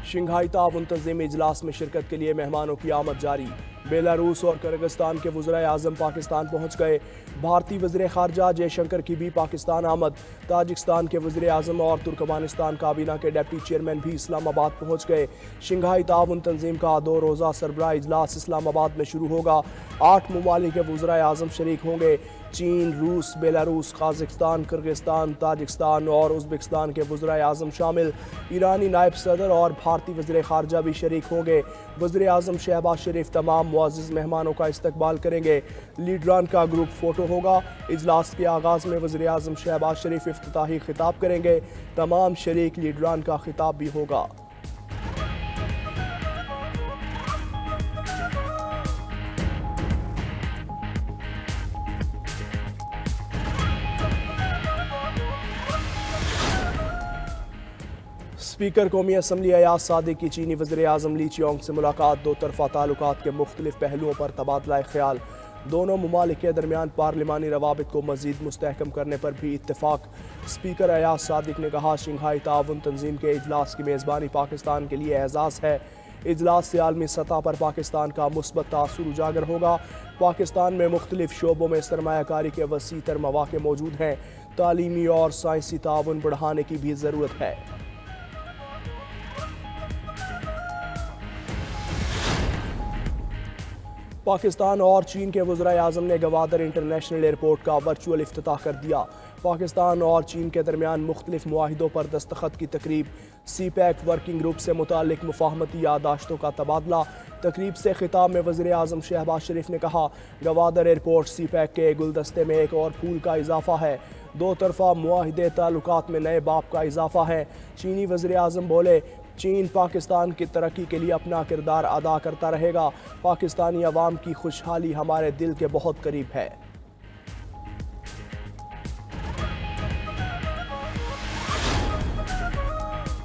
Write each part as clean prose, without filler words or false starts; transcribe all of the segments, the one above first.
Shanghai تعاون تنظیم اجلاس میں شرکت کے لیے مہمانوں کی آمد جاری۔ بیلاروس اور کرغزستان کے وزرائے اعظم پاکستان پہنچ گئے۔ بھارتی وزیر خارجہ جے شنکر کی بھی پاکستان آمد۔ تاجکستان کے وزیر اعظم اور ترکمانستان کابینہ کے ڈپٹی چیئرمین بھی اسلام آباد پہنچ گئے۔ شنگھائی تعاون تنظیم کا 2 روزہ سربراہ اجلاس اسلام آباد میں شروع ہوگا۔ 8 ممالک کے وزرائے اعظم شریک ہوں گے۔ چین، روس، بیلاروس، قازقستان، کرغزستان، تاجکستان اور ازبکستان کے وزرائے اعظم شامل۔ ایرانی نائب صدر اور بھارتی وزیر خارجہ بھی شریک ہوں گے۔ وزیر اعظم شہباز شریف تمام معزز مہمانوں کا استقبال کریں گے۔ لیڈران کا گروپ فوٹو ہوگا۔ اجلاس کے آغاز میں وزیر اعظم شہباز شریف افتتاحی خطاب کریں گے۔ تمام شریک لیڈران کا خطاب بھی ہوگا۔ اسپیکر قومی اسمبلی ایاز صادق کی چینی وزیر اعظم لی چیونگ سے ملاقات۔ 2 طرفہ تعلقات کے مختلف پہلوؤں پر تبادلہ خیال۔ دونوں ممالک کے درمیان پارلیمانی روابط کو مزید مستحکم کرنے پر بھی اتفاق۔ اسپیکر ایاز صادق نے کہا، شنگھائی تعاون تنظیم کے اجلاس کی میزبانی پاکستان کے لیے اعزاز ہے۔ اجلاس سے عالمی سطح پر پاکستان کا مثبت تاثر اجاگر ہوگا۔ پاکستان میں مختلف شعبوں میں سرمایہ کاری کے وسیع تر مواقع موجود ہیں۔ تعلیمی اور سائنسی تعاون بڑھانے کی بھی ضرورت ہے۔ پاکستان اور چین کے وزرائے اعظم نے گوادر انٹرنیشنل ایئرپورٹ کا ورچوئل افتتاح کر دیا۔ پاکستان اور چین کے درمیان مختلف معاہدوں پر دستخط کی تقریب۔ سی پیک ورکنگ گروپ سے متعلق مفاہمتی یادداشتوں کا تبادلہ۔ تقریب سے خطاب میں وزیر اعظم شہباز شریف نے کہا، گوادر ایئرپورٹ سی پیک کے گلدستے میں ایک اور پھول کا اضافہ ہے۔ 2 طرفہ معاہدے تعلقات میں نئے باب کا اضافہ ہے۔ چینی وزیر اعظم بولے، چین پاکستان کی ترقی کے لیے اپنا کردار ادا کرتا رہے گا۔ پاکستانی عوام کی خوشحالی ہمارے دل کے بہت قریب ہے۔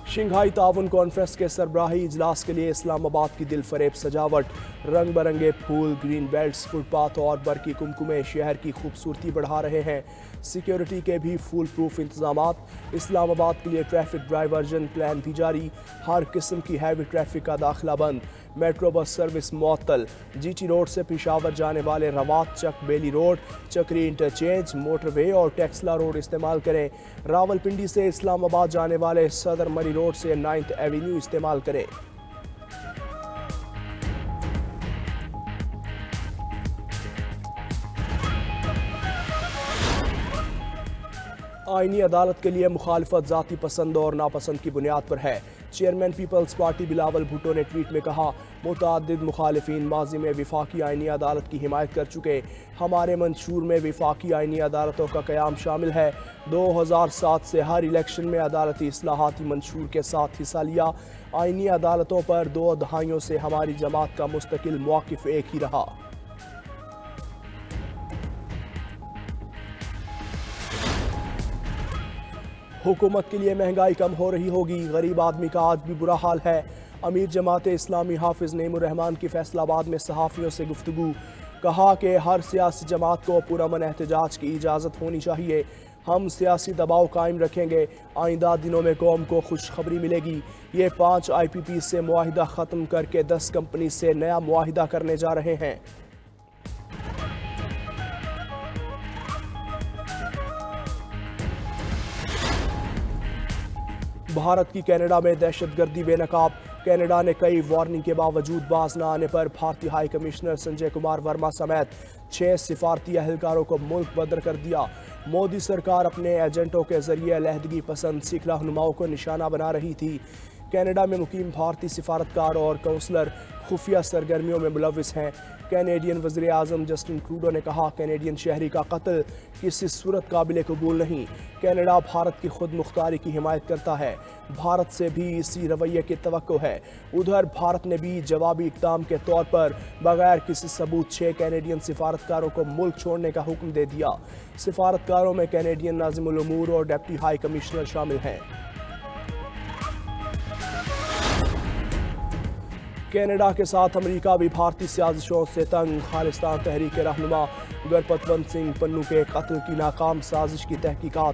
شنگھائی تعاون کانفرنس کے سربراہی اجلاس کے لیے اسلام آباد کی دل فریب سجاوٹ۔ رنگ برنگے پھول، گرین بیلٹس، فٹ پاتھ اور برقی کمکمے شہر کی خوبصورتی بڑھا رہے ہیں۔ سیکیورٹی کے بھی فول پروف انتظامات۔ اسلام آباد کے لیے ٹریفک ڈائیورژن پلان بھی جاری۔ ہر قسم کی ہیوی ٹریفک کا داخلہ بند۔ میٹرو بس سروس معطل۔ جی ٹی روڈ سے پشاور جانے والے روات چک بیلی روڈ، چکری انٹرچینج، موٹر وے اور ٹیکسلا روڈ استعمال کریں۔ راولپنڈی سے اسلام آباد جانے والے صدر مری روڈ سے 9th ایونیو استعمال کریں۔ آئینی عدالت کے لیے مخالفت ذاتی پسند اور ناپسند کی بنیاد پر ہے۔ چیئرمین پیپلز پارٹی بلاول بھٹو نے ٹویٹ میں کہا، متعدد مخالفین ماضی میں وفاقی آئینی عدالت کی حمایت کر چکے۔ ہمارے منشور میں وفاقی آئینی عدالتوں کا قیام شامل ہے۔ 2007 سے ہر الیکشن میں عدالتی اصلاحاتی منشور کے ساتھ حصہ لیا۔ آئینی عدالتوں پر 2 دہائیوں سے ہماری جماعت کا مستقل موقف ایک ہی رہا۔ حکومت کے لیے مہنگائی کم ہو رہی ہوگی، غریب آدمی کا آج بھی برا حال ہے۔ امیر جماعت اسلامی حافظ نعیم الرحمن کی فیصل آباد میں صحافیوں سے گفتگو۔ کہا کہ ہر سیاسی جماعت کو پرامن احتجاج کی اجازت ہونی چاہیے۔ ہم سیاسی دباؤ قائم رکھیں گے۔ آئندہ دنوں میں قوم کو خوشخبری ملے گی۔ یہ 5 IPP سے معاہدہ ختم کر کے 10 کمپنی سے نیا معاہدہ کرنے جا رہے ہیں۔ بھارت کی کینیڈا میں دہشت گردی بے نقاب۔ کینیڈا نے کئی وارننگ کے باوجود باز نہ آنے پر بھارتی ہائی کمشنر سنجے کمار ورما سمیت 6 سفارتی اہلکاروں کو ملک بدر کر دیا۔ مودی سرکار اپنے ایجنٹوں کے ذریعے علیحدگی پسند سکھ رہنماؤں کو نشانہ بنا رہی تھی۔ کینیڈا میں مقیم بھارتی سفارتکار اور کونسلر خفیہ سرگرمیوں میں ملوث ہیں۔ کینیڈین وزیر اعظم جسٹن ٹروڈو نے کہا، کینیڈین شہری کا قتل کسی صورت قابل قبول نہیں۔ کینیڈا بھارت کی خود مختاری کی حمایت کرتا ہے۔ بھارت سے بھی اسی رویے کی توقع ہے۔ ادھر بھارت نے بھی جوابی اقدام کے طور پر بغیر کسی ثبوت 6 کینیڈین سفارتکاروں کو ملک چھوڑنے کا حکم دے دیا۔ سفارتکاروں میں کینیڈین ناظم الامور اور ڈپٹی ہائی کمشنر شامل ہیں۔ کینیڈا کے ساتھ امریکہ بھی بھارتی سازشوں سے تنگ۔ خالصتان تحریک کے رہنما گرپتونت سنگھ پنو کے قتل کی ناکام سازش کی تحقیقات۔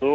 2